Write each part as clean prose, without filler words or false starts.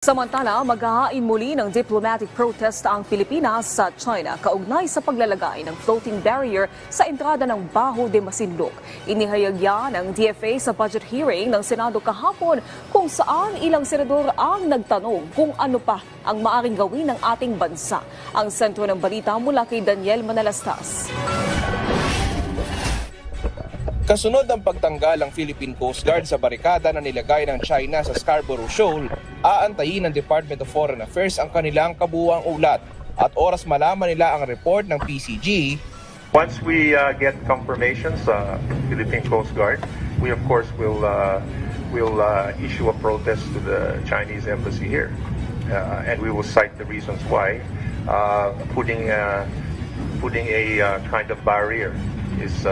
Samantala, maghahain muli ng diplomatic protest ang Pilipinas sa China kaugnay sa paglalagay ng floating barrier sa entrada ng Baho de Masinloc. Inihayag yan ng DFA sa budget hearing ng Senado kahapon kung saan ilang senador ang nagtanong kung ano pa ang maaring gawin ng ating bansa. Ang sentro ng balita mula kay Daniel Manalastas. Kasunod ng pagtanggal ng Philippine Coast Guard sa barikada na nilagay ng China sa Scarborough Shoal, aantayin ng Department of Foreign Affairs ang kanilang kabuuang ulat at oras malaman nila ang report ng PCG. Once we get confirmation sa Philippine Coast Guard, we of course will issue a protest to the Chinese embassy here, and we will cite the reasons why putting a kind of barrier is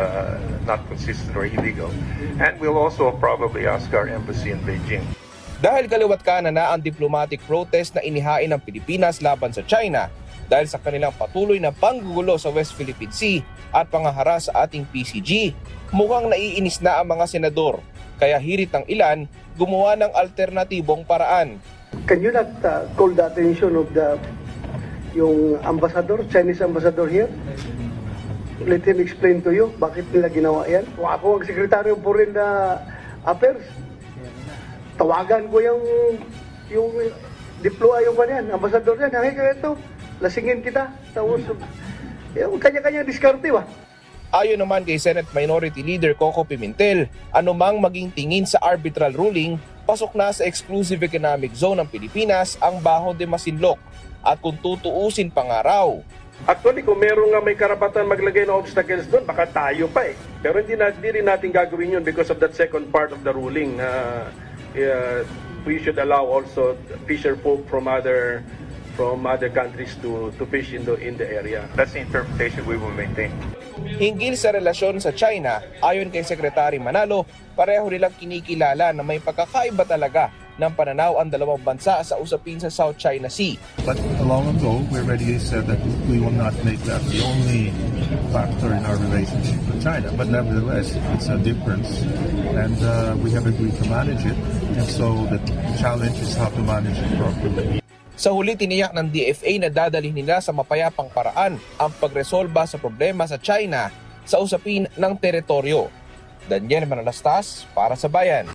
not consistent or illegal. And we'll also probably ask our embassy in Beijing. Dahil kaliwat kanan na ang diplomatic protest na inihain ng Pilipinas laban sa China dahil sa kanilang patuloy na panggugulo sa West Philippine Sea at pangahara sa ating PCG, mukhang naiinis na ang mga senador. Kaya hirit ng ilan gumawa ng alternatibong paraan. Can you not call the attention of yung ambassador, Chinese ambassador here? Let him explain to you bakit nila ginawa yan. Kung ako ang Secretary of Foreign Affairs, tawagan ko yung yung ambassador yan. Hey, ito, lasingin kita. Tapos, yung kanya-kanya diskarte ba? Ayon naman kay Senate Minority Leader Coco Pimentel, anumang maging tingin sa arbitral ruling, pasok na sa exclusive economic zone ng Pilipinas ang Baho de Masinloc at kung tutuusin pa nga raw. Actually, kung meron nga may karapatan maglagay ng obstacles doon, baka tayo pa eh. Pero hindi rin natin gagawin yun because of that second part of the ruling. We should allow also fisher folk from other countries to fish in the area. That's the interpretation we will maintain. Hinggil sa relasyon sa China, ayon kay Secretary Manalo, pareho nilang kinikilala na may pagkakaiba talaga ng pananaw ang dalawang bansa sa usapin sa South China Sea. But long ago, we already said that we will not make that the only factor in our relationship with China. But nevertheless, it's a difference, and we have agreed to manage it. And so the challenge is how to manage it properly. Sa huli, tiniyak ng DFA na dadalhin nila sa mapayapang paraan ang pagresolba sa problema sa China sa usapin ng teritoryo. Daniel Manalastas para sa Bayan.